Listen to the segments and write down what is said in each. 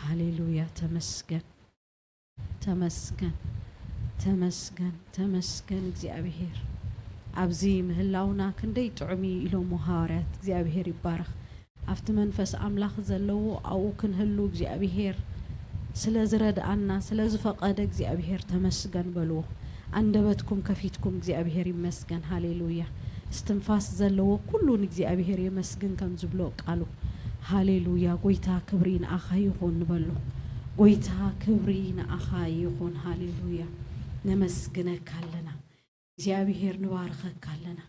هاليلويا تمسكن تمسكن تمسكن تمسكن እግዚአብሔር ኣብዚ ምህላውና ክንደይ ጥዑሚ ኢሎም ሙሃዋርያት እግዚአብሔር ይባረኽ ኣብቲ መንፈስ ኣምላኽ ዘለዎ ኣብኡ ክንህሉ እግዚአብሔር ስለዝረዳኣና ስለዝፈቐደ እግዚአብሔር ተመስገን በልዎ አንደበትኩም ከፊትኩም እግዚአብሔር ይመስገን ሃሌሉያ እስትንፋስ ዘለዎ ኩሉን እግዚአብሔር ይመስገን ከም ዝብሎ ቃሉ ሃሌሉያ ጎይታ ክብሪ ንኣኻ ይኹን በሎ ጎይታ ክብሪ ንኣኻ ይኹን ሃሌሉያ ነመስግነካ ኣለና እግዚአብሔር ንባርከካ ኣለና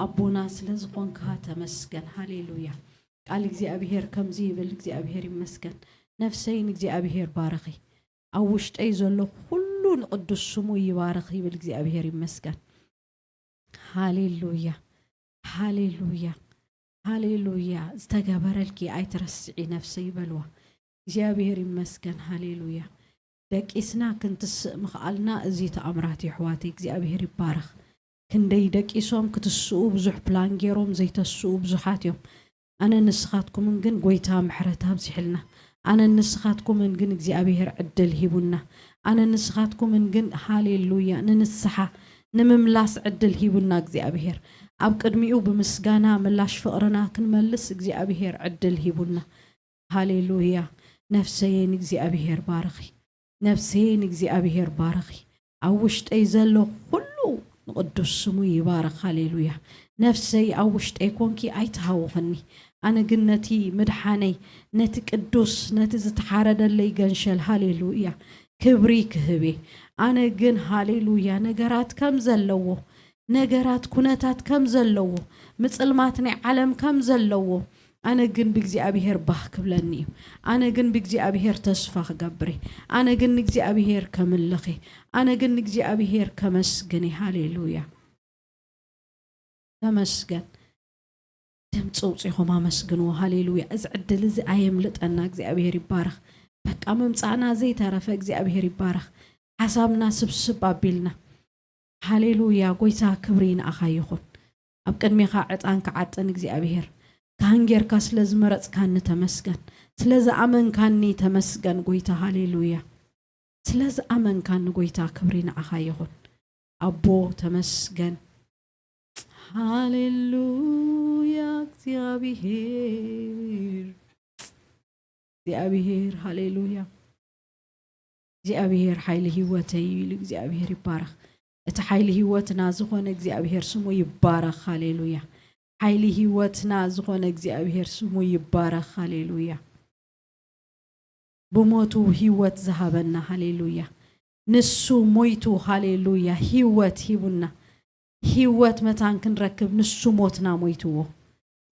ኣቦና ስለዝኾንካ ተመስገን ሃሌሉያ ቃል እግዚአብሔር ከምዚ ይብል እግዚአብሔር ይመስገን ነፍሰይን እግዚአብሔር ባረኺ ኣብ ውሽጠይ ዘሎ ሁሉ ንቅዱስ ስሙ ይባረኽ ይብል እግዚአብሔር ይመስገን ሃሌሉያ ሃሌሉያ ሃሌሉያ ዝተገበረልኪ ኣይትረስዒ ነፍሰይ በልዋ እግዚአብሔር ይመስገን ሃሌሉያ ደቂስና ክንትስእ ምኽኣልና እዚ ተኣምራት ይሕዋት እግዚአብሔር ይባረኽ ክንደይ ደቂሶም ክትስኡ ብዙሕ ፕላን ገይሮም ዘይተስኡ ብዙሓት እዮም ኣነ ንስኻትኩምን ግን ጎይታ ምሕረት ኣብዚሕልና ኣነ ንስኻትኩምን ግን እግዚአብሔር ዕድል ሂቡና ኣነ ንስኻትኩምን ግን ሃሌሉያ ንንስሓ ንምምላስ ዕድል ሂቡና እግዚአብሔር ኣብ ቅድሚኡ ብምስጋና ምላሽ ፍቕርና ክንመልስ እግዚአብሔር ዕድል ሂቡና ሃሌሉያ ነፍሰይን እግዚአብሔር ባረኺ ነፍሰይን እግዚአብሔር ባረኺ ኣብ ውሽጠይ ዘሎ ሁሉ ንቅዱስ ስሙ ይባረኽ ሃሌሉያ ነፍሰይ ኣብ ውሽጠይ ኮንኪ ኣይትሃውኽኒ ኣነ ግን ነቲ ምድሓነይ ነቲ ቅዱስ ነቲ ዝተሓረደለይ ገንሸል ሃሌሉያ ክብሪ ክህቤ ኣነ ግን ሃሌሉያ ነገራት ከም ዘለዎ ነገራት ኩነታት ከም ዘለዎ ምጽልማት ናይ ዓለም ከም ዘለዎ ኣነ ግን ብእግዚአብሔር ባህ ክብለኒ እዩ ኣነ ግን ብእግዚአብሔር ተስፋ ክገብር ኣነ ግን እግዚአብሔር ከምልኽ ኣነ ግን እግዚአብሔር ከመስግን ሃሌሉያ ተመስገን ድምፂ ውፅኢኹም ኣመስግንዎ ሃሌሉያ እዚ ዕድል እዚ ኣየምልጠና እግዚአብሔር ይባረኽ በቃ መምፃእና ዘይተረፈ እግዚአብሔር ይባረኽ ሓሳብና ስብስብ ኣቢልና ሃሌሉያ ጎይታ ክብሪ ንኣኻ ይኹን ኣብ ቅድሚኻ ዕጣን ክዓጥን እግዚአብሔር ካንጌርካ ስለዝመረፅካኒ ተመስገን ስለዝኣመንካኒ ተመስገን ጎይታ ሃሌሉያ ስለዝኣመንካኒ ጎይታ ክብሪ ንኣኻ ይኹን ኣቦ ተመስገን ሃሌሉያ እግዚአብሔር ሃሌሉያ እግዚአብሔር ሓይሊ ህይወተይ ኢሉ እግዚአብሔር ይባረኽ እቲ ሓይሊ ህይወትና ዝኾነ እግዚአብሔር ስሙ ይባረኽ ሃሌሉያ ሓይሊ ህይወትና ዝኾነ እግዚአብሔር ስሙ ይባረኽ ሃሌሉያ ብሞቱ ህይወት ዝሃበና ሃሌሉያ ንሱ ሞይቱ ሃሌሉያ ህይወት ሂቡና ህይወት መታን ክንረክብ ንሱ ሞትና ሞይትዎ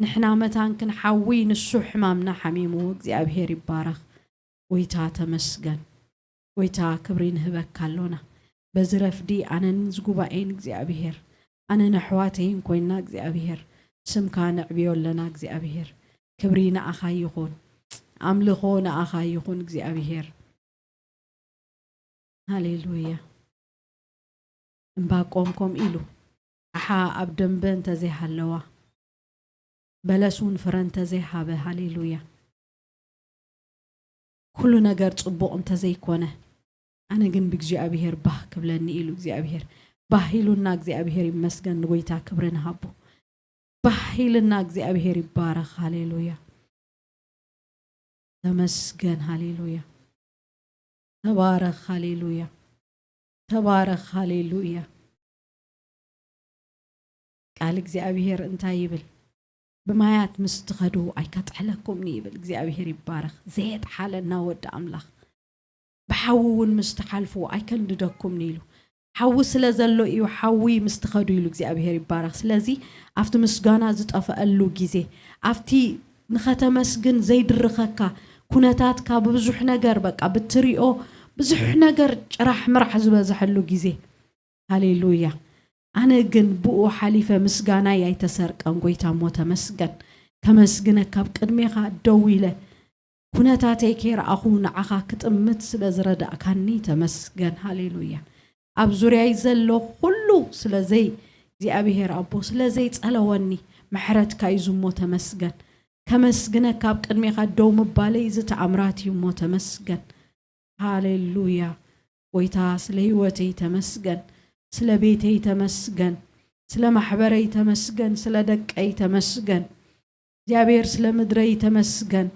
ንሕና መታን ክንሓዊ ንሱ ሕማምና ሓሚምዎ እግዚአብሔር ይባረኽ ጎይታ ተመስገን ጎይታ ክብሪ ንህበካ ኣሎና በዚ ረፍዲ ኣነን ዝጉባኤን እግዚአብሔር ኣነ ንኣሕዋተይን ኮይና እግዚአብሔር ስምካ ነዕብዮ ኣለና እግዚአብሔር ክብሪ ንኣኻ ይኹን ኣምልኾ ንኣኻ ይኹን እግዚአብሔር ሃሌሉያ እምባቆም ከም ኢሉ ኣሓ ኣብ ደንበ እንተዘይሃለዋ በለሱን ፍረ እንተዘይሃበ ሃሌሉያ ኩሉ ነገር ጽቡቕ እንተዘይኮነ ኣነ ግን ብእግዚአብሔር ባህ ክብለኒ ኢሉ እግዚአብሔር ባህ ኢሉና እግዚአብሔር ይመስገን ንጎይታ ክብሪ ንሃቦ ባሂልና እግዚአብሔር ይባረኽ ሃሌሉያ ተመስገን ሃሌሉያ ተባረኽ ሃሌሉያ ተባረኽ ሃሌሉያ ቃል እግዚአብሔር እንታይ ይብል ብማያት ምስትኸዱ ኣይከጥሕለኩምኒ ይብል እግዚአብሔር ይባረኽ ዘየጥሓለና ወዲ ኣምላኽ ብሓውን ምስተሓልፉ ኣይከንድደኩምኒ ኢሉ ሓዊ ስለ ዘሎ እዩ ሓዊ ምስትኸዱ ኢሉ እግዚአብሔር ይባረኽ ስለዚ ኣብቲ ምስጋና ዝጠፈአሉ ጊዜ ኣብቲ ንኸተመስግን ዘይድርኸካ ኩነታትካ ብብዙሕ ነገር በቃ ብትሪኦ ብዙሕ ነገር ጭራሕ ምራሕ ዝበዝሐሉ ጊዜ ሃሌሉያ ኣነ ግን ብኡ ሓሊፈ ምስጋና ኣይተሰርቀን ጎይታ ሞ ተመስገን ከመስግነካ ኣብ ቅድሜኻ ደው ኢለ ኩነታተይ ከይረኣኹ ንዓኻ ክጥምት ስለ ዝረዳእካኒ ተመስገን ሃሌሉያ ኣብ ዙርያይ ዘሎ ሁሉ ስለዘይ እግዚአብሔር ኣቦ ስለዘይ ጸለወኒ ምሕረትካ እዩ ዝሞ ተመስገን كمسجنك كاب قدمي خدو مبالي زت عمراتي مو تمسجن هاليلويا ويتا سلهيوتي تمسجن سلا بيتي تمسجن سلا محبري تمسجن سلا دقي تمسجن جابير سلا مدري تمسجن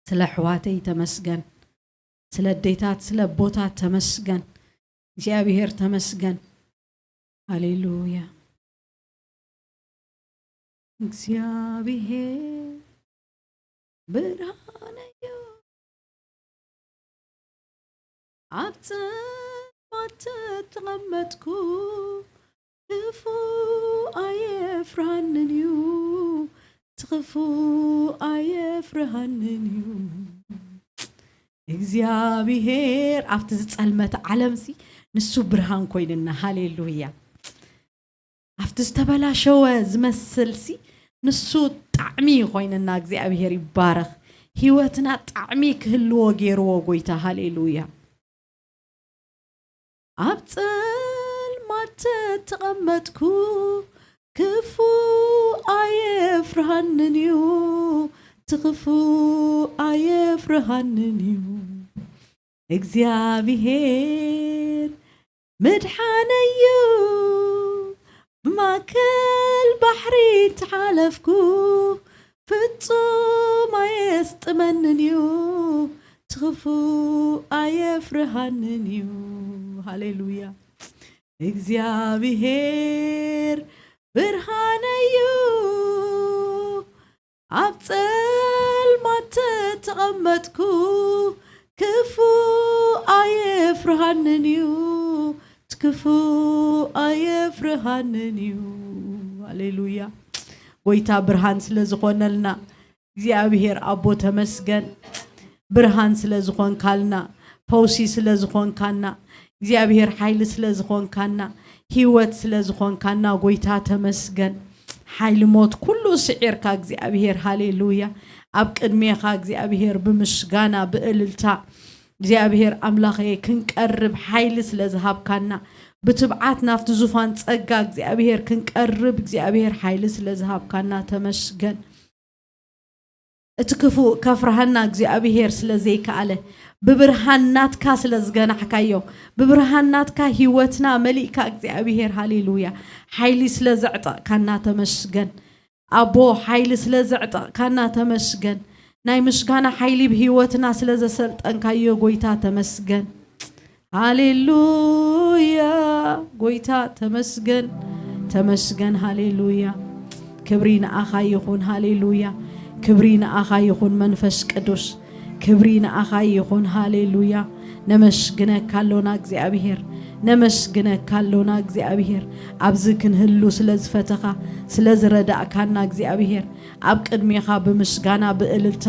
سلا حواتي تمسجن سلا ديتات سلا بوتات تمسجن جابير تمسجن هاليلويا እግዚአብሔር ብርሃነዮ አብጽማት ተቀመጥኩ ክፉ አየፍራንንዩ ትኽፉ አየፍራንንዩ እግዚአብሔር አፍት ዝጸልመት ዓለምሲ ንሱ ብርሃን ኮይንና ሃሌሉያ አፍት ዝተበላሸወ ዝመስልሲ ንሱ ጣዕሚ ኮይንና እግዚአብሔር ይባረክ ህይወትና ጣዕሚ ክህልዎ ገይርዎ ጎይታ ሃሌሉያ አብጽልማት ተቀመጥኩ ክፉ አየፍራንንዩ ትኽፉ አየፍራንንዩ እግዚአብሔር መድኃነዩ ማከል ባሕሪ ተሓለፍኩ ፍጹም አየስጥመንንዩ ትኽፉ አየፍራንንዩ ሃሌሉያ እግዚአብሔር ብርሃነዩ አብጽልማት ተቀመጥኩ ክፉ አየፍራንንዩ ትክፉ አየፍራንንዩ ሃሌሉያ ጎይታ ብርሃን ስለዝኾነልና እግዚአብሔር አቦ ተመስገን ብርሃን ስለዝኾንካልና ፈውሲ ስለዝኾንካና እግዚአብሔር ኃይል ስለዝኾንካና ህይወት ስለዝኾንካና ጎይታ ተመስገን ኃይል ሞት ኩሉ ስዒርካ እግዚአብሔር ሃሌሉያ አብ ቅድሜኻ እግዚአብሔር ብምስጋና በእልልታ እግዚአብሔር አምላኬ ክንቀርብ ኃይል ስለዝሃብካና بتبعات نافت زوفان ጸጋ እግዚአብሔር ክንቀርብ እግዚአብሔር ኃይል ስለዝሃብካና ተመስገን እትክፉ ከፍራህና እግዚአብሔር ስለዘይካለ በብርሃናትካ ስለዝገናሕካዮ በብርሃናትካ ህይወትና መልእካ እግዚአብሔር ሃሌሉያ ኃይል ስለዘዕጠካና ተመስገን አቦ ኃይል ስለዘዕጠካና ተመስገን ናይ ምስጋና ኃይል በህይወትና ስለዘሰልጠንካዮ ጎይታ ተመስገን ሃሌሉያ ጎይታ ተመስገን ተመስገን ሃሌሉያ ክብሪና አኻ ይኹን ሃሌሉያ ክብሪና አኻ ይኹን መንፈስ ቅዱስ ክብሪና አኻ ይኹን ሃሌሉያ ነመስግነካሎና እግዚአብሔር ነመስግነካሎና እግዚአብሔር አብዝ ክንህሉ ስለዝፈተኻ ስለዝረዳእካና እግዚአብሔር አብ ቅድሜኻ ብምስጋና በእልልታ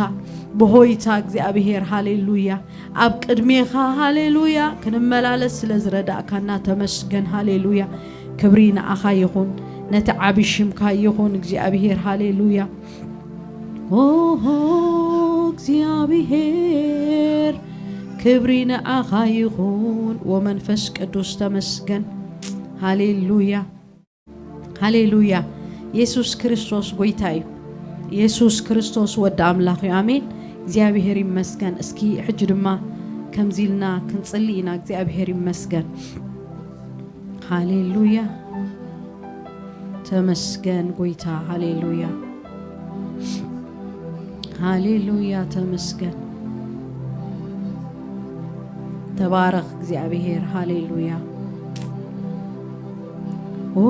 በሆይታ እግዚአብሔር ሃሌሉያ አብ ቅድሜኻ ሃሌሉያ ክንመላለስ ስለዝረዳእካና ተመስገን ሃሌሉያ ክብሪና አኻ ይኹን ነተዓብሽምካ ይኹን እግዚአብሔር ሃሌሉያ ኦ እግዚአብሔር ክብሪና አኻ ይኹን ወመንፈስ ቅዱስ ተመስገን ሃሌሉያ ሃሌሉያ ኢየሱስ ክርስቶስ ጎይታዩ ኢየሱስ ክርስቶስ ወደ አምላክ አሜን እግዚአብሔር ይመስገን እስኪ ሕጅ ድማ ከምዚልና ክንጽልይና እግዚአብሔር ይመስገን ሃሌሉያ ተመስገን ጎይታ ሃሌሉያ ሃሌሉያ ተመስገን ተባረክ እግዚአብሔር ሃሌሉያ ኦ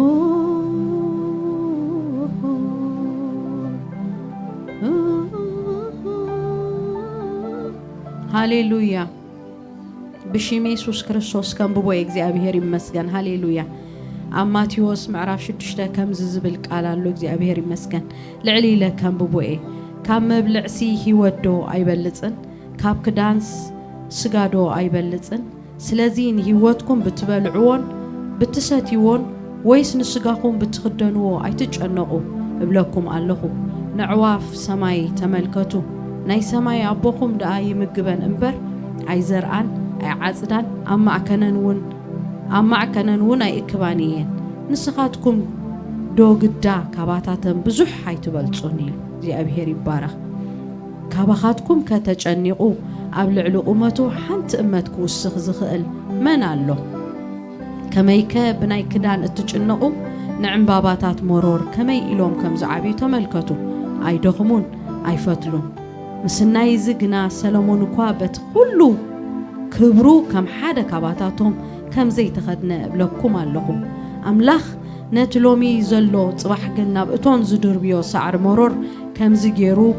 ሃሌሉያ بشم ኢየሱስ ክርስቶስ ከምብቦ እግዚአብሔር ይመስገን ሃሌሉያ አማቴዎስ ምዕራፍ 6 ከምዝ ዝብል ቃል አሎ እግዚአብሔር ይመስገን ልዕሊለ ከምብቦ ካብ መብልዕሲ ህይወዶ አይበልጽን ካብ ክዳንስ ስጋዶ አይበልጽን ስለዚህ ህይወትኩም ብትበልዑን ብትሰትይዎን ወይስ ንስጋኩም ብትخدنዎ አይትጨነቁ እብለኩም ኣለኹ ንዕዋፍ ሰማይ ተመልከቱ ናይ ሰማይ አቦኩም ዳ ይምግበን እንበር አይዘርአን አይዓጽዳን አማዕከነን ውን አይክባንየን ንስኻትኩም دو قدا كاباتاتن بزح حي تبلصوني እግዚአብሔር ይባረክ كابخاتكم كتجنقو قبل علقومته حنت امتكو وسخ زخل من الله كميك بناي كدان اتجنقو نعم باباتات مرور كمي إلوم كم زعبي تملكتو أي دخمون أي فتلون مسناي زقنا سلمون كوابت كله كبرو كم حدا كباتاتهم كم زي تخدنا بلكم اللهم أملاخ نتلومي زلو صباح قلنا بأتون زدور بيو سعر مرور كم زجيرو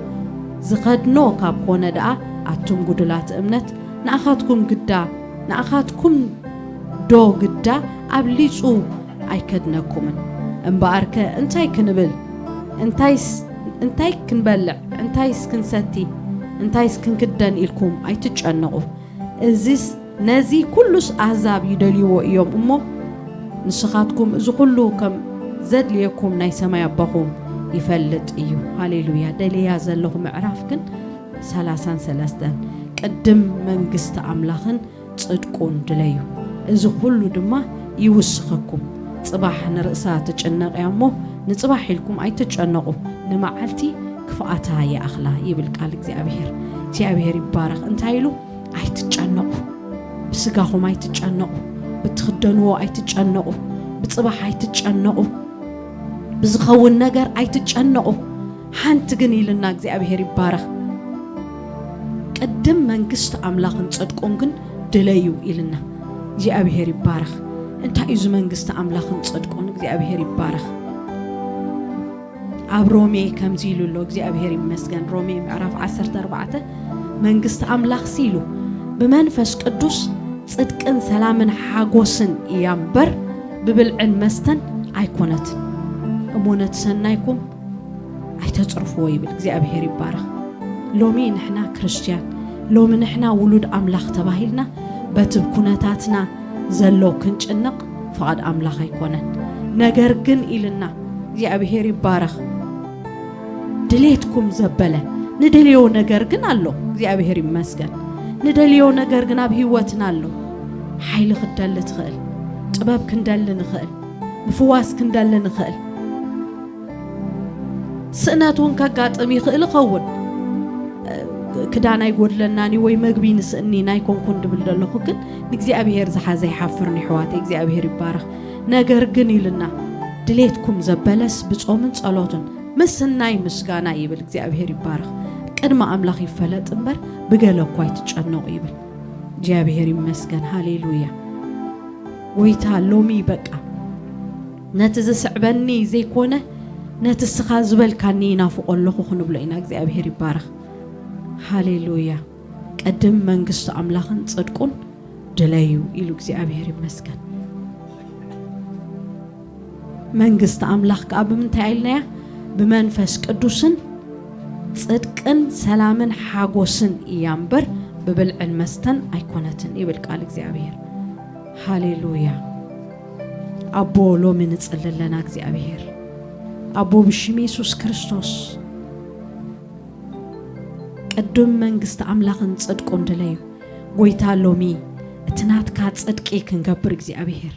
زخدنو كاب كونا دا أتوم قدلات أمنت نأخذكم قدا نأخذكم دو قدا أبليشو أي كدناكم امبارك انتاي كنبل انتاي كنبلع انتاي كنستي انتاي كنكدن إلكم أي تجنقوا ازيس نازي كلش أحزاب يدليو يوم أمو نسخاتكم إذا كله كم زد ليكم ناي سما يبقوم يفلت إيو هاليلويا دليا زلهم عرافكن سلاسان قدم منقست أملاخن تصدقون دليو إذا كله دما يوسخكم صباح نرأسا تجنق يامو نصباح لكم أي تجنقوا نمعلتي كفاءتها يا أخلا يبلقال እግዚአብሔር يبارك انتايلو أي تجنقوا بسقاهم أي تجنقوا بتخدنوا أي تجنقوا بصباح أي تجنقوا بزخون نجر أي تجنقوا حنت جني لنا እግዚአብሔር يبارك قدم منقست أملاخن تصدقون جن دليو إلنا እግዚአብሔር يبارك انت إذا منقست أملاخن تصدقون እግዚአብሔር يبارك عب رومي كم زيلو له እግዚአብሔር يمسكن رومي معرف 14 منقست أملاخ سيلو بمنفس قدوس صدقن سلامن حاغوسن يامبر ببلعن مستن أيكونت أمونت سنايكم أيتتصرفوا يبل እግዚአብሔር يبارك لومي نحنا كريستيان لومي نحنا ولود أملاخ تباهيلنا بتبكونتاتنا زلو كنچنق فقد أملاخ يكونن نجر جن إلنا እግዚአብሔር يبارك دليتكم زبلة ندليو نجر جن الله እግዚአብሔር يمسكن ندليو نجر جن بهوتنا الله حيل خدال تخل طباب كندال نخل مفواس كندال نخل سناتون كقاطم يخل خون كدانا يقول لنا ني وي مغبي نسني نايكون كون دبلدلو كن እግዚአብሔር زحازي حفرني حواتي እግዚአብሔር يبارك نجر جن يلنا دليتكم زبلس بصومن صلوتن مسناي مسغانا يبل እግዚአብሔር يبارك قدما املاخ يفلط امبر بغلكو يتጨነቁ ይብል እግዚአብሔር ይመስገን ሃሌሉያ ወይታ ሎሚ በቃ ነትዝስዕበኒ ዘይኮነ ነትስኻ ዝበልካኒ ናፍቆለኹ ክንብሎ ኢና እግዚአብሔር ይባረክ ሃሌሉያ ቀድም መንግስቱ አምላኽን ጽድቁን ድለዩ ኢሉ እግዚአብሔር ይመስገን መንግስት አምላኽ ቃብ ምንታይ አይልናያ በመንፈስ ቅዱስን ጽድቅን ሰላምን ሓጎስን ያምበር ببلعن مستن أيقونتن يبلقال እግዚአብሔር هاليلويا أبو لو من نصلي لنا እግዚአብሔር أبو بشم يسوع كريستوس قدم منግስት አምላኽን ጽድቁን ድለዩ ጎይታ ሎሚ እትናት ካ ጽድቂ ክንገብር እግዚአብሔር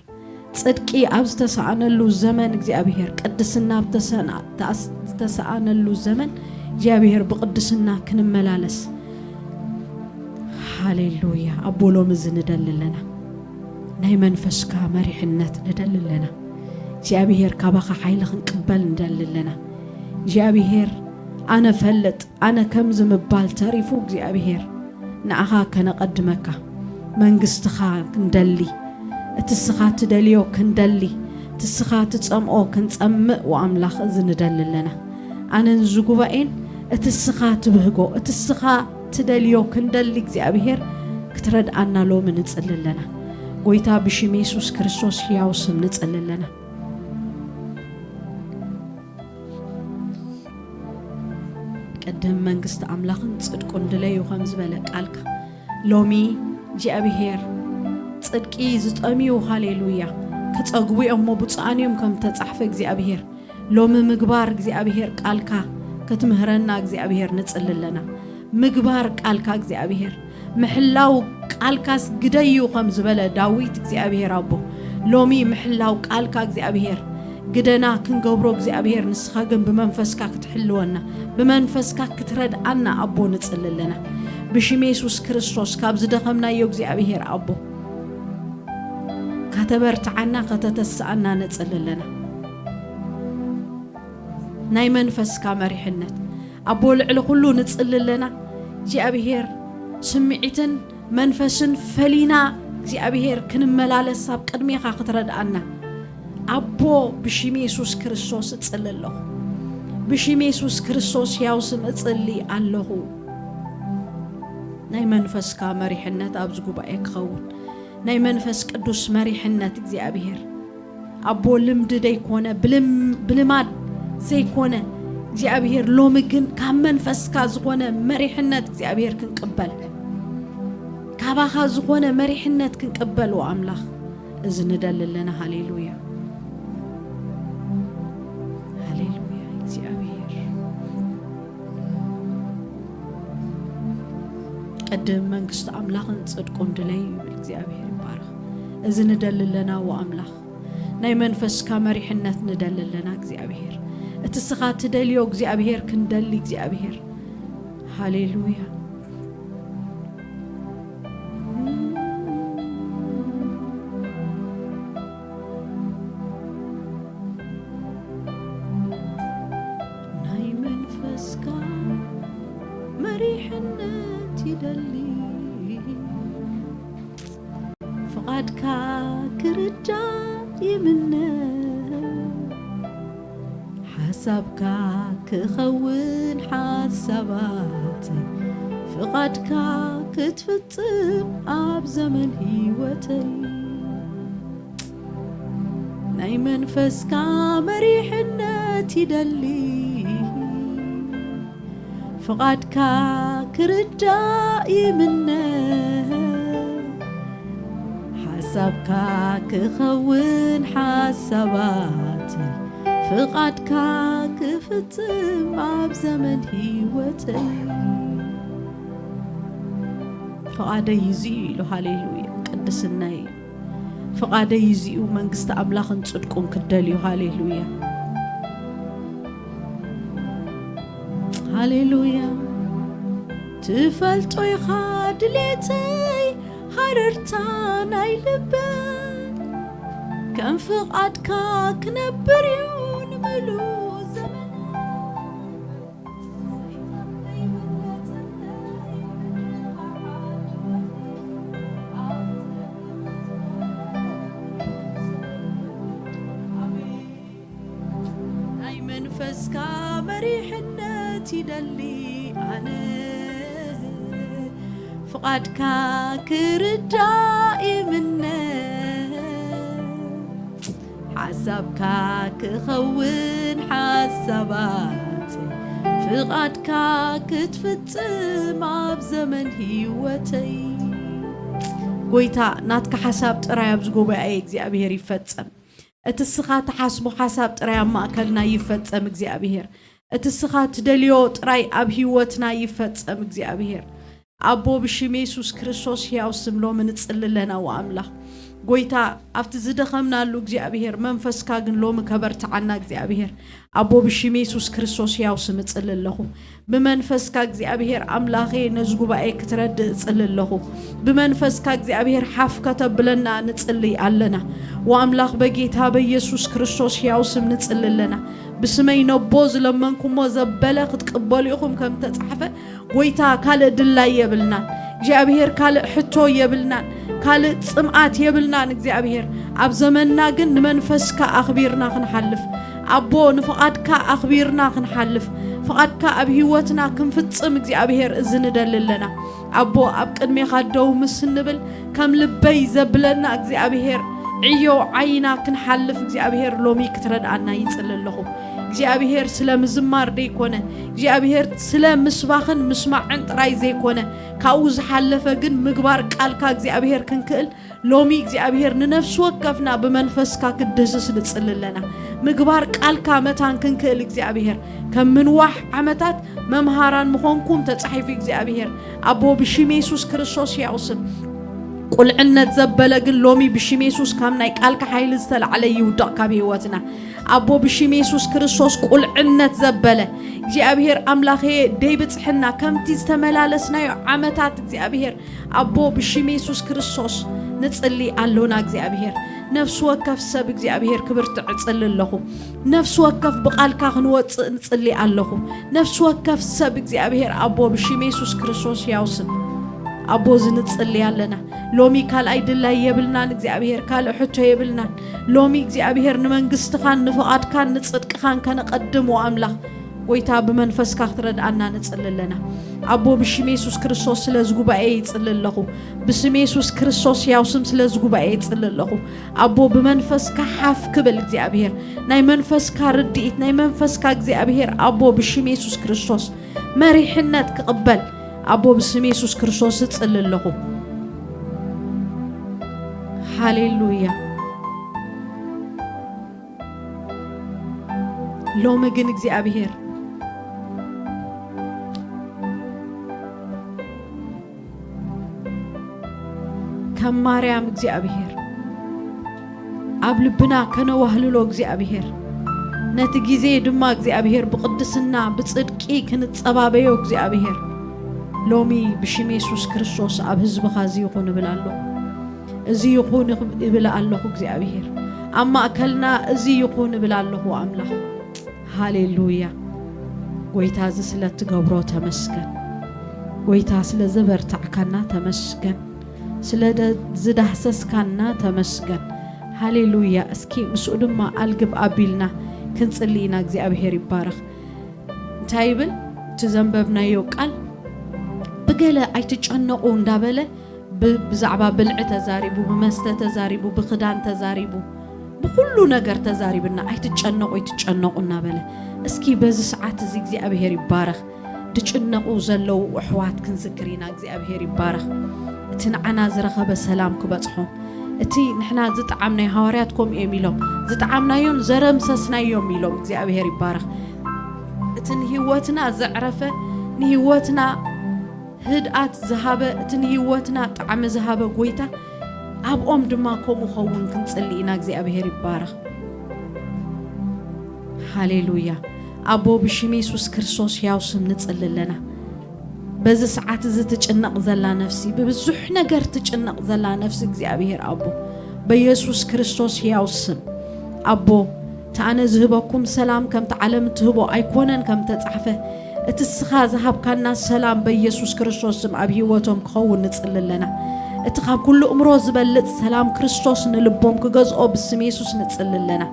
ጽድቂ አብዝ ተሳአነሉ ዘመን እግዚአብሔር ቅድስና ተሳአነሉ ዘመን እግዚአብሔር በቅድስና ክንመላለስ هاليلويا أبولو مزن دللنا ناي منفسك مريحنات ندللنا جابير كابخ حيلخ نقبل ندللنا جابير أنا فلت أنا كمز مبال تعرفو جابير نعها كان قدمك منقستخا كندلي تسخا تدليو كندلي تسخا تتصمقو كنصمق وأملاخ زن دللنا أنا نزقوبين تسخا تبهقو تسخا تدليو كندلي እግዚአብሔር ክትረዳአና ሎሚ ንጽልለና ጎይታ ብሽም ኢየሱስ ክርስቶስ ሕያው ስም ንጽልለና ቀደም መንግስት አምላኽን ጽድቁን ድለዩ ከም ዝበለ ቃልካ ሎሚ እግዚአብሔር ጽድቂ ዝጠሚዩ ሃሌሉያ ከጸግቡ እሞ ብጻንዮም ከም ተጻሕፈ እግዚአብሔር ሎሚ ምግባር እግዚአብሔር ቃልካ ክትምህረና እግዚአብሔር ንጽልለና ምግባር ቃልካ እግዚአብሔር محلاو قالكاس قديو خمز بلا داويت እግዚአብሔር አቦ ሎሚ محلاو قالكا እግዚአብሔር قدنا كنقبرو እግዚአብሔር نسخا ግን بمنفسك كتحلونا بمنفسك كتردعنا أبو نتصلل لنا بشم يسوع كريستوس كابز دخمنا يو እግዚአብሔር أبو كتبرت عنا كتتسعنا نتصلل لنا ناي منفسك مريحنت أبو العلو كله نتصلل لنا እግዚአብሔር سمعتن منفسن فلينا እግዚአብሔር كنملالس ساب قدميخا كتردعنا أبو بشم يسوع كريستوس تصلي له بشم يسوع كريستوس ياوسم تصلي الله ناي منفس كمريحنة أبز جوبايك خون ناي منفس قدوس مريحنة እግዚአብሔር أبو لمد ديكونه بلماد زي كونه እግዚአብሔር لومجن كم منفس كازغونه مريحنة እግዚአብሔር كنقبل كاباخا زغونه مريحنة كنقبل وأملاخ إذن دللنا هاليلويا قدم منقست أملاخن صدقون دلي بالإግዚአብሔር يبارك إذن ندللنا وأملاخ ناي منفس كمريحنة ندللنا እግዚአብሔር اتسخات دليو እግዚአብሔር كندلي እግዚአብሔር هاليلويا ناي منفس كمريحنة تدلي فقدك كرجا يمنا حسبك كخون حسباتي فقدك كتفتم أب زمن هيوتي ناي منفسك مريحنا تدلي فقدك كرجا يمنا حسبك كخون حسباتي فقدك كفتم أب زمن هيوتي فقد يزيلو هاليلويا قدس الناي فقد يزيو منقست أملاخن صدقون كدليو هاليلويا هاليلويا تفلتو يخاد ليتي حررتان أي لبان كان فقدك كنبريون ملو زمن أي منفسك مريحنة دلي أنا فقدك كرجاء منا حسبك كخون حسباتي فقدك كتفتم أب زمن هيوتي قويتا ناتك حساب ترايا بزقوبة أي እግዚአብሔር يفتم اتسخات حسبو حساب ترايا ما أكلنا يفتم እግዚአብሔር اتسخات دليو تراي أب هيوتنا يفتم እግዚአብሔር أبو بشم يسوع كريستوس ياوسم لو من تصللنا وأملا قويتا أفت زدخمنا لو እግዚአብሔር منفس كاغن لو مكبرت عنا እግዚአብሔር أبو بشم يسوع كريستوس ياوسم تصلله بمنفس كا እግዚአብሔር أملاخي نزقو بأي كترد تصلله بمنفس كا እግዚአብሔር حف كتب لنا نتصلي علنا وأملاخ بجيتها بيسوع كريستوس ياوسم نتصللنا بسمي نبوز لمنكم وزبلة تقبليكم كم تتحفة قويتا كال دلاي يبلنا እግዚአብሔር كال حتو يبلنا كال صمعات يبلنا እግዚአብሔር أب زمننا جن منفسك أخبيرنا خنحلف أبو نفقدك أخبيرنا خنحلف فقدك أب هيوتنا كنفتصم እግዚአብሔር إذن دللنا أبو أب قدمي خدو مسنبل كم لبي زبلنا እግዚአብሔር عيو عينا كنحلف እግዚአብሔር لومي كتردعنا يتصللهم እግዚአብሔር سلام زمار ديكونه እግዚአብሔር سلام مسباخن مسمعن طراي زيكونه كاوز حلفه جن مغبار قالكا እግዚአብሔር كنكل لومي እግዚአብሔር ننفس وقفنا بمنفسك قدسس نصللنا مغبار قالكا متان كنكل እግዚአብሔር كمنواح عمتات ممهاران مخونكم تصحيف እግዚአብሔር أبو بشم يسوع كريستوس ياوسم قل عنا تزبل قل لومي بشم يسوع كامنا يقالك حيل زتل علي ودق بهوتنا أبو بشيم يسوس كريستوس قل عنت زبلة እግዚአብሔር አምላኬ ደይብጽሕና ከምቲ ዝተመላለስናዮ ዓመታት እግዚአብሔር አቦ ብሽም ኢየሱስ ክርስቶስ ንጽሊ አለውና እግዚአብሔር ነፍስ ወከፍ ሰብ እግዚአብሔር ክብር ትዕጽልለኹ ነፍስ ወከፍ በቃልካ ክንወጽእ ንጽሊ አለኹ ነፍስ ወከፍ ሰብ እግዚአብሔር አቦ ብሽም ኢየሱስ ክርስቶስ ያውስን አቦ ዝንጽሊ ያለና ሎሚ ካልአይ ድላይ የብልናን እግዚአብሔር ካልእ ሕቶ የብልናን ሎሚ እግዚአብሔር ንመንግስትኻን ንፍቃድካን ንጽድቅኻን ከነቀድሞ አምላክ ወይታ በመንፈስ ካትረዳና ንጽልለና አቦ ብሽም ኢየሱስ ክርስቶስ ስለዝ ጉባኤ ይጽልልለኹ ብስም ኢየሱስ ክርስቶስ ያውስም ስለዝ ጉባኤ ይጽልልለኹ አቦ በመንፈስ ካሐፍ ክብል እግዚአብሔር ናይ መንፈስ ካርዲት ናይ መንፈስ ካ እግዚአብሔር አቦ ብሽም ኢየሱስ ክርስቶስ መሪሕነት ክቅበል አቦ ብስም ኢየሱስ ክርስቶስ ይጽልልለኹ ሃሌሉያ ሎሚ ግን እግዚአብሔር ከማርያም እግዚአብሔር አብልብና ከነዋህልሎ እግዚአብሔር ነቲ ጊዜ ድማ እግዚአብሔር በቅድስና በጽድቂ ክንጸባበዮ እግዚአብሔር ሎሚ ብሽም ኢየሱስ ክርስቶስ አብ ህዝብኻ ይኹን ብላለሁ እዚ ይኹን ብላለሁ እግዚአብሔር አማ አከልና እዚ ይኹን ብላለሁ አምላክ ሃሌሉያ ጎይታ ስለትገብሮ ተመስገን ጎይታ ስለዘበርታዕካና ተመስገን ስለ ዝዳህሰስካና ተመስገን ሃሌሉያ እስኪ ምስኡ ድማ አልግብ አቢልና ክንጽልይና እግዚአብሔር ይባረክ ታይብል ተዘንበብናዮ ቃል በገለ አይተጨነቁ እንዳበለ ብዛዕባ ብልዕ ተዛሪቡ በመስተ ተዛሪቡ በخدان ተዛሪቡ በሁሉ ነገር ተዛሪብና አይተጨነቁ ይተጨነቁና በለ እስኪ በዚህ ሰዓት እዚ እግዚአብሔር ይባረክ ድጭነቁ ዘለው አሕዋት ክንዝክሪና እግዚአብሔር ይባረክ ትንዓና ዝረኸበ ሰላም ክበጽሖም እቲ ንሕና ዝጣዓምናይ ሐዋርያትኩም የሚሎም ዝጣዓምናዮም ዘረምሰስናዮም ሚሎም እግዚአብሔር ይባረክ እቲ ህይወትና ዘዕረፈ ንህይወትና ህድአት ዝሃበ እቲ ህይወትና ጣዕመ ዝሃበ ጎይታ አብኦም ድማ ኮሙ ኸውን ክንጽልይና እግዚአብሔር ይባረክ ሃሌሉያ አቦ ብሽም ኢየሱስ ክርስቶስ ያውስም ንጽልለና በዚ ሰዓት ዝትጨነቅ ዘላ ነፍሲ በብዙሕ ነገር ትጨነቅ ዘላ ነፍሲ እግዚአብሔር አቦ በኢየሱስ ክርስቶስ ያውስም አቦ ታነ ዝህበኩም ሰላም ከም ተዓለም ትህቦ አይኮነን ከም ተጻፈ እትስኻ ዝሃብካና ሰላም በኢየሱስ ክርስቶስ ስም አብ ህይወቶም ክኸውን ንጽልለና እቲ ካብ ኩሉ እምሮ ዝበልጥ ሰላም ክርስቶስ ንልቦም ክገዝኦ ብስም ኢየሱስ ንጽልለና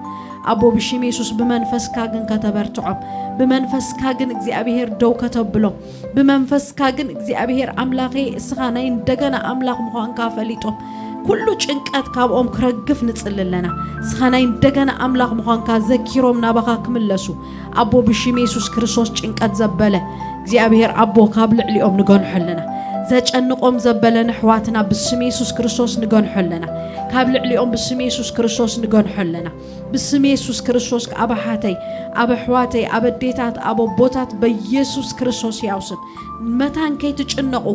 አቦ ብሽም ኢየሱስ በመንፈስካ ግን ከተበርትዖም በመንፈስካ ግን እግዚአብሔር ደው ከተብሎ በመንፈስካ ግን እግዚአብሔር አምላኬ እስኻ ናይ እንደገና አምላክ ምዃንካ ፈሊጦም ኩሉ ጭንቀት ካብኦም ክረግፍ ንጽልለና እስኻ ናይ እንደገና አምላክ ምዃንካ ዘኪሮም ናባኻ ክምለሱ አቦ ብሽም ኢየሱስ ክርስቶስ ጭንቀት ዘበለ እግዚአብሔር አቦ ካብ ልዕሊኦም ንገንሐለና ዘጨንቆም ዘበለን ሕዋትና ብስም ኢየሱስ ክርስቶስ ንገንሐለና ካብ ልዕሊኦም ብስም ኢየሱስ ክርስቶስ ንገንሐለና ብስም ኢየሱስ ክርስቶስ አባሓተይ አባሕዋተይ አበዴታት አቦቦታት በኢየሱስ ክርስቶስ ያውስም መታን ከይትጭነቁ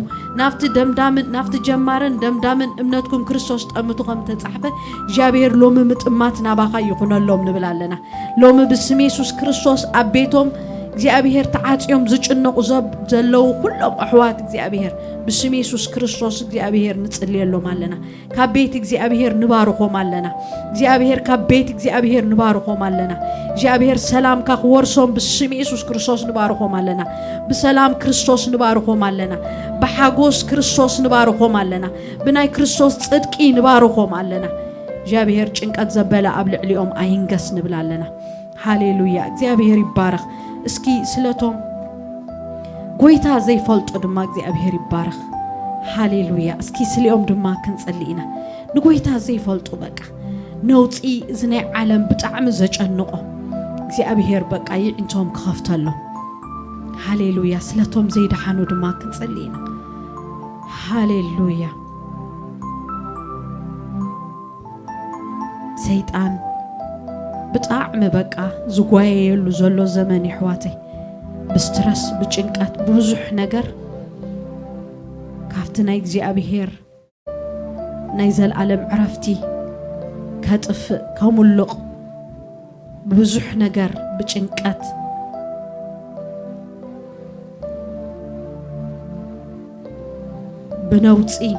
ናፍቲ ደምዳምን ናፍቲ ጀማረን ደምዳምን እምነትኩም ክርስቶስ ጠምቱ ከም ተጻሕፈ እግዚአብሔር ሎሚ ምጥማት ናባኻ ይኹነሎም ንብላለና ሎሚ ብስም ኢየሱስ ክርስቶስ አቤቶም እግዚአብሔር ተዓጽዮም ዝጭነቁ ዘለው ሁሉም አሕዋት እግዚአብሔር ብስም ኢየሱስ ክርስቶስ እግዚአብሔር ንጽልየሎም አለና ካቤት እግዚአብሔር ንባርኾም አለና እግዚአብሔር ካቤት እግዚአብሔር ንባርኾም አለና እግዚአብሔር ሰላም ካወርሶም ብስም ኢየሱስ ክርስቶስ ንባርኾም አለና በሰላም ክርስቶስ ንባርኾም አለና በሐጎስ ክርስቶስ ንባርኾም አለና በናይ ክርስቶስ ጽድቂ ንባርኾም አለና እግዚአብሔር ጭንቀት ዘበለ አብ ልዕሊኦም አይንገስ ንብላለና ሃሌሉያ እግዚአብሔር ይባረክ እስኪ ስለቶም ጎይታ ዘይፈልጡ ድማ እግዚአብሔር ይባረክ ሃሌሉያ እስኪ ስሊኦም ድማ ክንጸልይና ንጎይታ ዘይፈልጡ በቃ ነውጪ ዝናይ ዓለም ብጣዕሚ ዘጨንቆ እግዚአብሔር በቃ ይዕንቶም ክኸፍተሎ ሃሌሉያ ስለቶም ዘይደሓኑ ድማ ክንጸልይና ሃሌሉያ ሰይጣን ብጣዕሚ በቃ ዝጓየየሉ ዘሎ ዘመን ይሕዋተይ ብስትረስ ብጭንቀት ብዙሕ ነገር ካፍቲ ናይ እግዚአብሔር ናይ ዘለዓለም ዕረፍቲ ከጥፍ ከሙልቕ ببزح نجر بچنقت بنوصي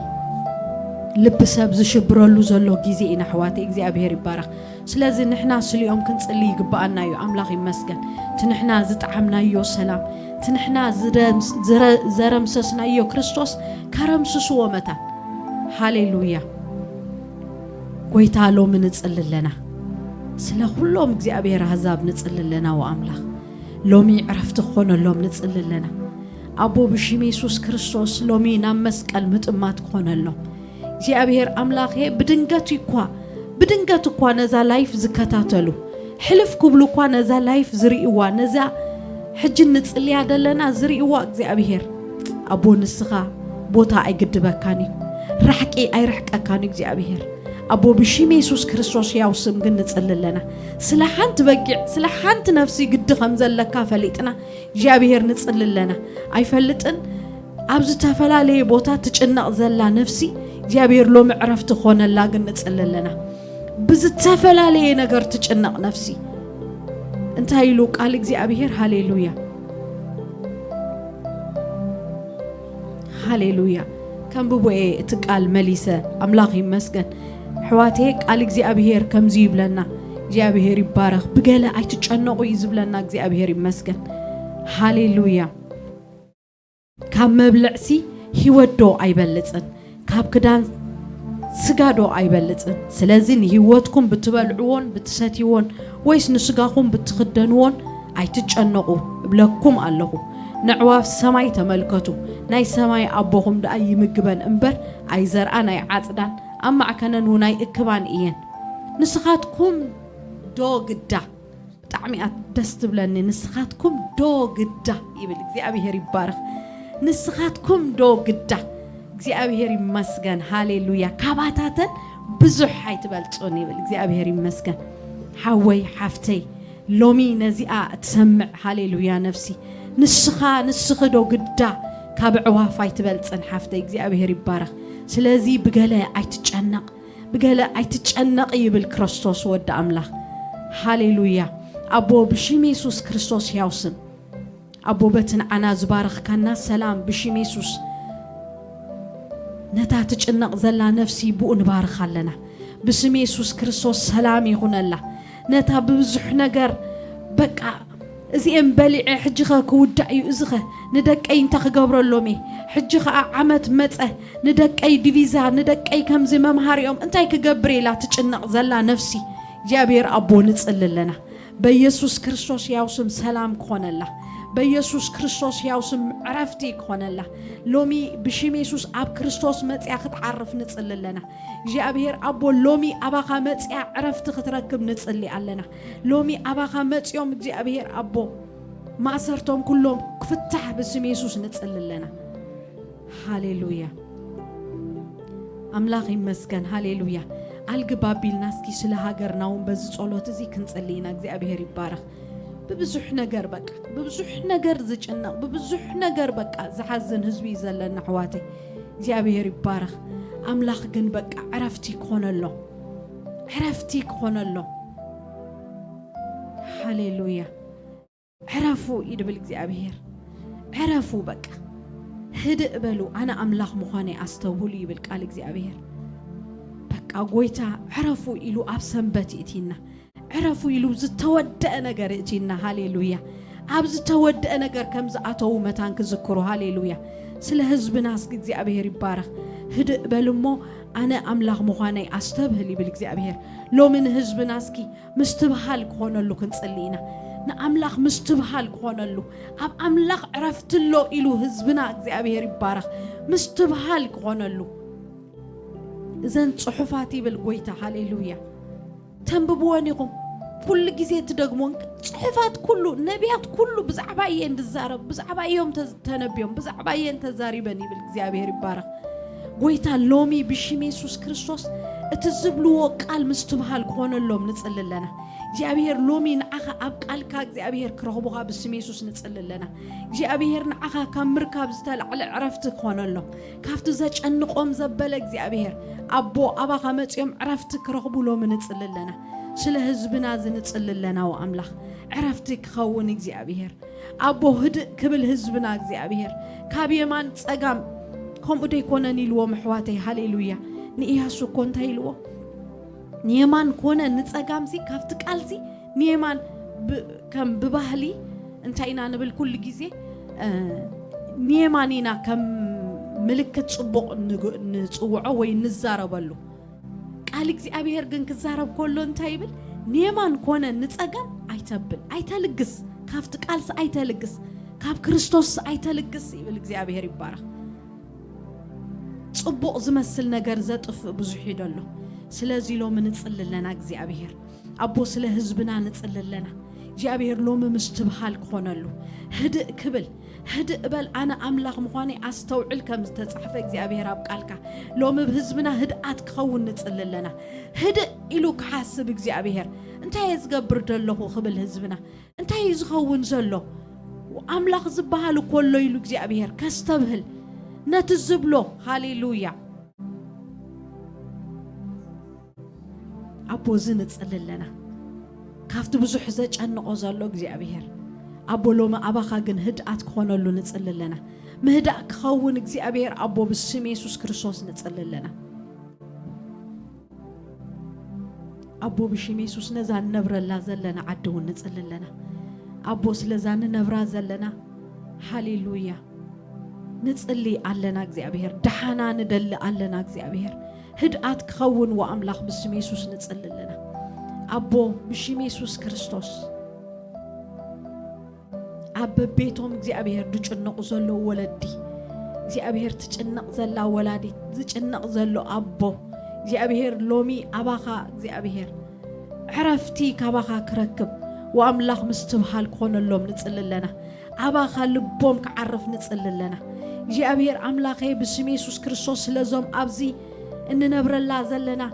لبسب زشبرلو زلو غيزي إنا حواتي እግዚአብሔር ይባረክ ስለዚህ ንሕና ስልዮም ክንጽልይ ይግባአና እዩ አምላኽ ይመስገን ትንሕና ዝጣዓምናዮ ሰላም ትንሕና ዘረምሰስናዮ ክርስቶስ ከረምስስዎ መታን ሃሌሉያ ጎይታ ሎሚ ንጽልለና ስለ ሁሉም እግዚአብሔር አሕዛብ ንጽልለና ወአምላኽ ሎሚ ዕረፍቲ ኾነሎም ንጽልለና አቦ ብሽም ኢየሱስ ክርስቶስ ሎሚ ናብ መስቀል ምጥማት ኾነሎም እግዚአብሔር አምላኽ بدنجت እኳ ነዛ ላይፍ ዝከታተሉ ሕልፍ ክብሉ እኳ ነዛ ላይፍ ዝሪእዋ ነዛ ሕጂ ንጽልያ ደለና ዝሪእዋ እግዚአብሔር አቦ ንስኻ ቦታ አይግድበካኒ ራሕቂ አይረሕቀካኒ እግዚአብሔር አቦ ብሽም ኢየሱስ ክርስቶስ ያው ስም ግን ንጽልለና ስለ ሓንቲ በጊዕ ስለ ሓንቲ ነፍሲ ግድ ከም ዘለካ ፈሊጥና እግዚአብሔር ንጽልለና አይፈልጥን ኣብዚ ተፈላለየ ቦታ ትጭነቕ ዘላ ነፍሲ እግዚአብሔር ሎም ዕረፍት ኾነላ ግን ንጽልለና بزتفلالي ነገር ትጭነቕ ነፍሲ እንታይ ኢሉ ቃል እግዚአብሔር ሃሌሉያ ሃሌሉያ ከምብቦኤ እትቃል መሊሰ አምላኽ ይመስገን ሕዋቴ ቃል እግዚአብሔር ከምዚ ይብለና እግዚአብሔር ይባረክ ብገለ አይትጨነቁ ይዝብለና እግዚአብሔር ይመስገን ሃሌሉያ ካብ መብልዕሲ ህይወዶ አይበልጽን ካብ ክዳን ስጋዶ አይበልጽን ስለዚህ ህይወትኩም ብትበልዑውን ብትሰቲውን ወይስ ንስጋኩም ብትخدنውን አይትጨነቁ ብለኩም ኣለኹ ንዕዋፍ ሰማይ ተመልከቱ ናይ ሰማይ አቦኹም ዳይ ይምግበን እንበር አይዘርአን አይዓጽዳን አማዕከነን ናይ እክባን እየን ንስኻትኩም ዶ ግዳ ጣዕሚአት ደስ ትብለኒ ንስኻትኩም ዶ ግዳ ይብል እግዚአብሔር ይባረክ ንስኻትኩም ዶ ግዳ እግዚአብሔር ይመስገን ሃሌሉያ ካባታተን ብዙሕ አይትበልጹን ይብል እግዚአብሔር ይመስገን ሓወይ ሓፍተይ ሎሚ ነዚኣ ትሰምዕ ሃሌሉያ ነፍሲ ንስኽዶ ግዳ ካብ ዕዋፍ አይትበልጽን ሓፍተይ እግዚአብሔር ይባረክ ስለዚህ ብገለ አይትጨነቅ ይብል ክርስቶስ ወደ አምላኽ ሃሌሉያ አቦ ብሽም ኢየሱስ ክርስቶስ ያውስም አቦ በትን አና ዝባረክካና ሰላም ብሽም ኢየሱስ ነታ ትጭነቕ ዘላ ነፍሲ ብኡ ንባርኻለና ብስም ኢየሱስ ክርስቶስ ሰላም ይኹነላ ነታ ብብዙሕ ነገር በቃ እዚኦም በሊዐ ሕጂኸ ክውዳእ እዩ እዝኸ ንደቀይ እንተ ክገብረሎም ሕጂኸ ዓመት መፀ ንደቀይ ዲቪዛ ንደቀይ ከምዚ መምሃሪኦም እንታይ ክገብር ኢላ ትጭነቕ ዘላ ነፍሲ እግዚአብሔር አቦ ንጽልለና በኢየሱስ ክርስቶስ ያው ስም ሰላም ክኾነላ በኢየሱስ ክርስቶስ ያው ስም ዕረፍቲ ክኾነላ ሎሚ ብሽም ኢየሱስ አብ ክርስቶስ መጽያ ክትዓርፍ ንጽልለና እግዚአብሔር አቦ ሎሚ አባኻ መጽያ ዕረፍቲ ክትረክብ ንጽሊ ኣለና ሎሚ አባኻ መጽዮም እግዚአብሔር አቦ ማሰርቶም ኩሎም ክፍታሕ ብስም ኢየሱስ ንጽልለና ሃሌሉያ አምላኽ ይመስገን ሃሌሉያ አልግባቢልና እስኪ ስለ ሀገርናውን በዚ ጸሎት እዚ ክንጽልይና እግዚአብሔር ይባረክ ببزح نجار بقى ببزح نجار زجنا ببزح نجار بقى زحزن هزبي زلنا حواتي እግዚአብሔር ይባረክ አምላኽ ግን በቃ عرفتي كونلو ሃሌሉያ عرفوا يدبل እግዚአብሔር عرفوا بقى هدئ بلو انا አምላኽ مخاني استوهل يبل قال እግዚአብሔር بقى ጎይታ عرفوا ይሉ አብሰንበት ኢቲና عرفوا يلو زتودأ نجار إتينا هاليلويا عبز تودأ نجار كم زعتوا متان كذكروا هاليلويا سله حزبنا اسك እግዚአብሔር ይባረክ هدئ بلمو أنا أملاخ مخاني أستبهل بالإግዚአብሔር لو من حزبنا اسكي مستبحال كونلو كنصلينا نأملاخ مستبحال كونلو أب أملاخ عرفت له إلو حزبنا እግዚአብሔር ይባረክ مستبحال كونلو إذن صحفاتي بالقويتا هاليلويا تنببوانيكم كل جزء تدقمون صحفات كله نبيات كله بزعبايين تزارب بزعبايهم تنبيهم بزعبايين تزاربني بالإግዚአብሔር ይባረክ ጎይታ ሎሚ ብሽም ኢየሱስ ክርስቶስ እትዝብልዎ ቃል ምስትብሃል ኮነሎም ንጽልለና እግዚአብሔር ሎሚ ንዓኻ ኣብ ቃልካ እግዚአብሔር ክረኽቦኻ ብስም ኢየሱስ ንጽልለና እግዚአብሔር ንዓኻ ካብ ምርካብ ዝተልዕለ ዕረፍቲ ኮነሎም ካብቲ ዘጨንቆም ዘበለ እግዚአብሔር አቦ አባኻ መጽዮም ዕረፍቲ ክረኽብሎም ንጽልለና سل حزبنا زنصللنا وأملاخ عرفتك خون እግዚአብሔር أبو هد كبل حزبنا እግዚአብሔር كاب يمان صقام كم أدي كونن يلو محواتي هاليلويا نيهاسو كونتا يلو نيمان كونن نصقام زي كافت قالزي نيمان كم بباهلي انتينا نبل كل غزي نيمانينا كم ملكت صبق نصوعو وي نزاربلو قال እግዚአብሔር ግን كزارب كله انتي يبل نيمان كونن نصقام አይተብል አይተልግስ ካፍት ቃልስ አይተልግስ ካብ ክርስቶስ አይተልግስ ይብል እግዚአብሔር ይባረክ ጽቡቅ ዝመስል ነገር ዘጥፍ ብዙሕ ይደሎ ስለዚህ ሎም ንጽልለና እግዚአብሔር አቦ ስለ ህዝብና ንጽልለና እግዚአብሔር ሎም ምስትብሃል ኮነሉ ህድእ ክብል ህድእ በል አነ አምላኽ ምዃኔ አስተውዕል ከም ዝተጻፈ እግዚአብሔር አብቃልካ ሎም በህዝብና ህድአት ክኸውን ንጽልለና ህድእ ኢሉ ክሓስብ እግዚአብሔር እንታይ ዝገብር ደለኹ ክብል ህዝብና እንታይ ዝኸውን ዘሎ አምላኽ ዝበሃል ኮሎ ኢሉ እግዚአብሔር ከስተብህል ነትዝብሎ ሃሌሉያ አቦ ዝንጽልለና ካፍቲ ብዙሕ ዘጨንቆ ዘሎ እግዚአብሔር አቦ ሎማ አባኻ ግን ህድአት ክኾነሉ ንጽልለና ምህዳእ ክኸውን እግዚአብሔር አቦ ብስም ኢየሱስ ክርስቶስ ንጽልለና አቦ ብሽም ኢየሱስ ነዛ ነብረላ ዘለና ዓድው ንጽልለና አቦ ስለዛን ነብራ ዘለና ሃሌሉያ ንጽሊ አለና እግዚአብሔር ደሓና ንደል አለና እግዚአብሔር ህድአት ክኸውን ወአምላኽ ብስም ኢየሱስ ንጽልለና አቦ ብሽም ኢየሱስ ክርስቶስ አብ ቤቶም እግዚአብሔር ድጭነቕ ዘሎ ወለዲ እግዚአብሔር ትጭነቕ ዘላ ወላዲ ዝጭነቕ ዘሎ አቦ እግዚአብሔር ሎሚ አባኻ እግዚአብሔር ዕረፍቲ ካባኻ ክረክብ ወአምላኽ ምስትብሃል ኮነሎም ንጽልለና አባኻ ልቦም ክዓርፍ ንጽልለና እግዚአብሔር አምላኸ ብስም ኢየሱስ ክርስቶስ ስለዞም አብዚ እንነብረላ ዘለና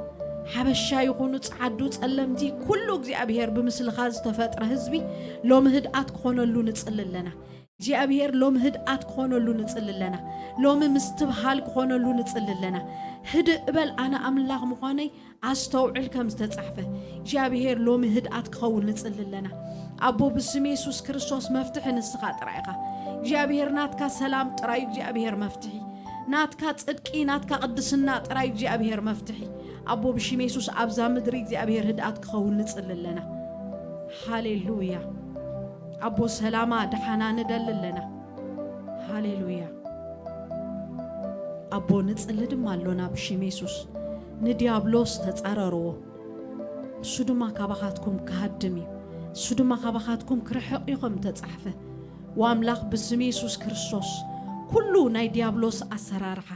ሓበሻ ይኹኑ ጻዓዱ ጸለምቲ ኩሉ እግዚአብሔር ብምስልኻ ዝተፈጥረ ህዝቢ ሎም ህድአት ክኾነሉ ንጽልለና እግዚአብሔር ሎም ህድአት ክኾነሉ ንጽልለና ሎም ምስትብሃል ክኾነሉ ንጽልለና ህድእ በል አነ አምላኽ ምዃነይ አስተውዕል ከም ዝተጻሕፈ እግዚአብሔር ሎም ህድአት ክኸውን ንጽልለና አቦ ብስም ኢየሱስ ክርስቶስ መፍትሒ ንስኻ ጥራይኻ እግዚአብሔር ናትካ ሰላም ጥራይ እግዚአብሔር መፍትሒ ናትካ ጽድቂ ናትካ ቅድስና ጥራይ እግዚአብሔር መፍትሒ አቦ ብሽም ኢየሱስ አብዛ ምድሪ እግዚአብሔር ህድአት ክኸውን ንጽልለና ሃሌሉያ አቦ ሰላማ ደሓና ንደልለና ሃሌሉያ አቦ ንጽልድም አሎና ብሽም ኢየሱስ ንዲያብሎስ ተጻረርዎ እሱ ድማ ካባኻትኩም ክሃድም እዩ እሱ ድማ ካባኻትኩም ክርሕቕ ኢኹም ተጻሕፈ ወአምላኽ ብስም ኢየሱስ ክርስቶስ ኩሉ ናይ ዲያብሎስ አሰራርሓ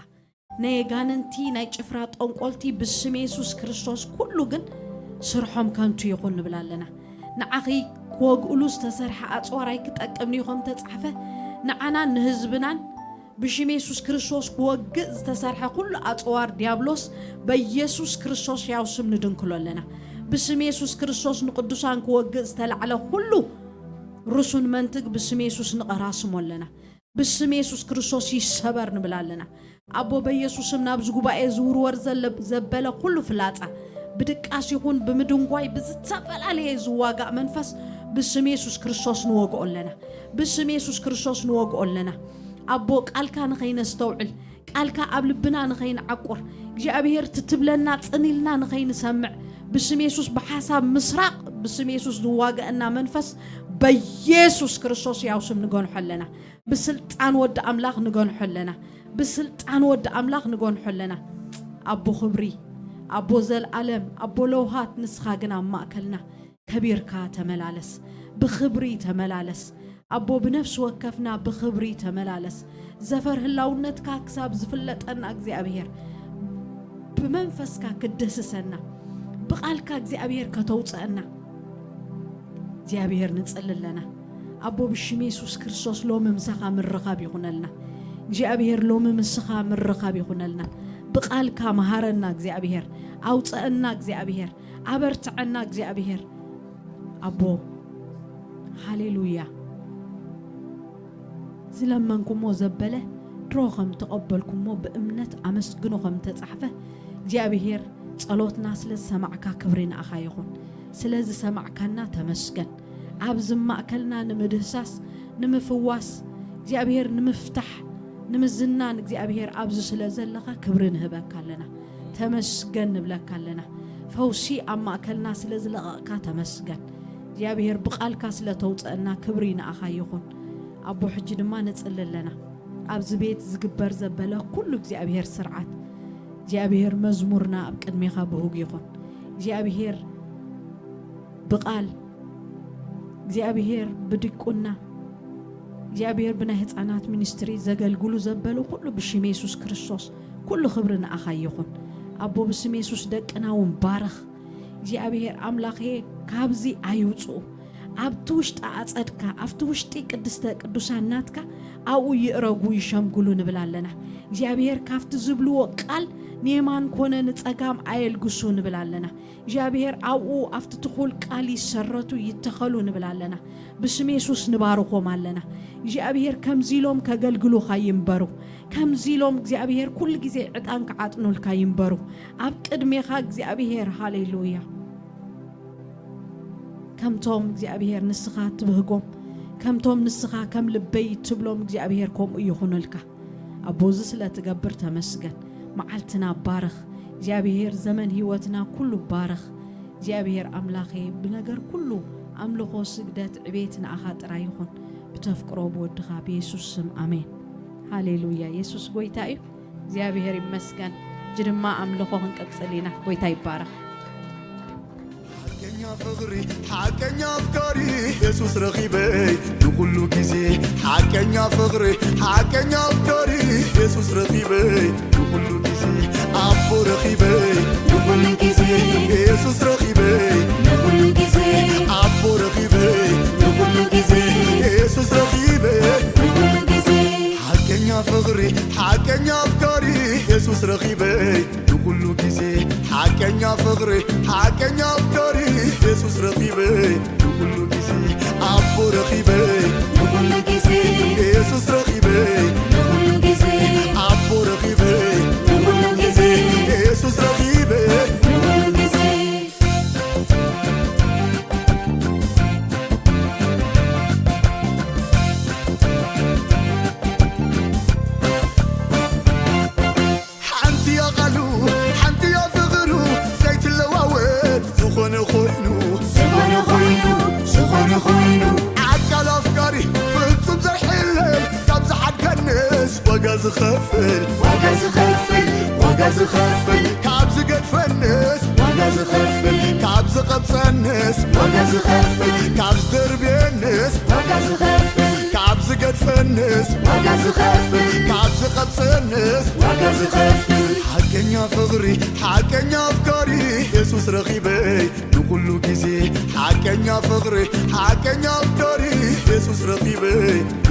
ናይ ጋንንቲ ናይ ጭፍራ ጠንቆልቲ ብስም ኢየሱስ ክርስቶስ ኩሉ ግን ስርሖም ከንቱ ይኹን ንብላለና ንዓኺ ክወግእሉ ዝተሰርሐ ኣጽዋራይ ክጠቅምኒ ኢኹም ተጻሕፈ ንዓና ንህዝብናን ብሽም ኢየሱስ ክርስቶስ ክወግእ ዝተሰርሐ ኩሉ ኣጽዋር ዲያብሎስ በኢየሱስ ክርስቶስ ያው ስም ንድንክሎለና ብስም ኢየሱስ ክርስቶስ ንቅዱሳን ክወግእ ዝተላዕለ ኩሉ ርሱን መንትግ ብስም ኢየሱስ ንቀራስሞለና ብስም ኢየሱስ ክርስቶስ ይሰበር ንብላለና አቦ በኢየሱስም ናብ ዝጉባኤ ዝውርወር ዘበለ ኩሉ ፍላጻ ብድቃስ ይኹን ብምድንጓይ ብዝተፈላለየ ዝዋጋእ መንፈስ ብስም ኢየሱስ ክርስቶስ ንወግኦለና ብስም ኢየሱስ ክርስቶስ ንወግኦለና አቦ ቃልካ ንኸይነስተውዕል ቃልካ ኣብ ልብና ንኸይንዓቁር እግዚአብሔር ትትብለና ጽኒልና ንኸይንሰምዕ ብስም ኢየሱስ በሐሳብ ምስራቅ ብስም ኢየሱስ ዝዋጋእና መንፈስ በኢየሱስ ክርስቶስ ያው ስም ንገንሖለና بسلطان ود أملاك نجون حلنا بسلطان ود أملاك نجون حلنا أبو خبري أبو زل علم أبو لوهات نسخاجنا ماكلنا كبير كاتملالس بخبري تملالس أبو بنفس وكفنا بخبري تملالس زفر هلاونت كاكساب زفلت أن أجزي أبير بمنفس كدس سنة بقالك أجزي أبير كتوت أنا زي أبير نسأل لنا أبو بشمي يسوع كريستوس لوم مسخا من رقاب يخونلنا جي أبير لوم مسخا من رقاب يخونلنا بقالك مهارنا أجزي أبير أوت أنا أجزي أبير عبرت عنا أجزي أبير أبو هاليلويا زلمنكم وزبله تروخم تقبلكم مو بأمنة أمسكنوكم تتصحفه جي أبير صلوت ناس للسماع كبرين أخايخون ስለዚህ ሰማዕካና ተመስገን عبز ما أكلنا نمدهساس نمفواس እግዚአብሔር ንምፍታሕ ንምዝናን እግዚአብሔር عبز ስለዘለኻ ክብርን ህበካ ኣለና ተመስገን ንብለካ ኣለና ፈውሲ አማ አከልና ስለዝለቀካ ተመስገን እግዚአብሔር ብቃልካ ስለተውፀና ክብሪ ንኣኻ ይኹን አቦ ሕጂ ድማ ነጽልለና عبز ቤት ዝግበር ዘበለ ኩሉ እግዚአብሔር ስርዓት እግዚአብሔር መዝሙርና ኣብ ቅድሚኻ በሁግ ይኹን እግዚአብሔር بقال እግዚአብሔር ብድቁና እግዚአብሔር ብናይ ህፃናት ሚኒስትሪ ዘገልግሉ ዘበሉ ሁሉ ብሽም ኢየሱስ ክርስቶስ ኩሉ ክብርና ኣኻ ይኹን አቦ ብስም ኢየሱስ ደቅናውን ባረኽ እግዚአብሔር አምላኽ ካብዚ ኣይውፁ ኣብቲ ውሽጢ ኣጸድካ ኣብቲ ውሽጢ ቅድስተ ቅዱሳን ናትካ ኣብኡ ይእረጉ ይሸምግሉ ንብል ኣለና እግዚአብሔር ካፍቲ ዝብልዎ ቃል نيمان كونه نتقام عيل قصون بلالنا جابير أو أفتتخول قالي سرتو يتخلون بلالنا بسم يسوس نباركو مالنا جابير كم زيلوم كقلقلو خايم برو كم زيلوم جابير كل جزء عتانك عطنو الكايم برو أبكد ميخاك جابير هاليلويا كم توم جابير نسخة تبهقوم كم توم نسخة كم لبي تبلوم جابير كوم يخون لك أبوزس لا تقبر تمسكن معلتنا بارخ جابير زمن هيوتنا كله بارخ جابير أملاخي بنجر كله أملخو سجدات عبيتنا أخات رايخون بتفكروا بودخا بيسوس سم آمين هاليلويا يسوس قويتاي جابير مسكن جرما أملخو هنك تسلينا قويتاي بارخ فغري حكني أفكاري يسوس رغيبي نقول كيزي حكني فغري حكني أفكاري يسوس رغيبي نقول كيزي أبو رغيبي نقول كيزي يسوس رغيبي نقول كيزي أبو رغيبي نقول كيزي يسوس رغيبي نقول كيزي حكني فغري حكني أفكاري يسوس رغيبي نقول كيزي حكني فغري حكني أفكاري يسوس رقيبي نقول كيسي أبو رقيبي نقول كيسي يسوس رقيبي نقول كيسي أبو رقيبي نقول كيسي يسوس رقيبي نقول كيسي حنتي يا غلو حنتي يا فغرو زيت اللواوات زخون خوينو سخون خوينو عقل أفكاري فلسم زرح الليل كابز حد كنس وقاز خفل وقاز خفل وقاز خفل كابز قد فنس وقاز خفل كابز قبصنس وقاز خفل كابز دربي النس وقاز خفل كابز قد فنس وقاز خفل كابز قبصنس وقاز خفل حكني فغري حكني أفكاري يسوس رغيبي نقول كيزي حكني فغري حكني أفكاري يسوس رغيبي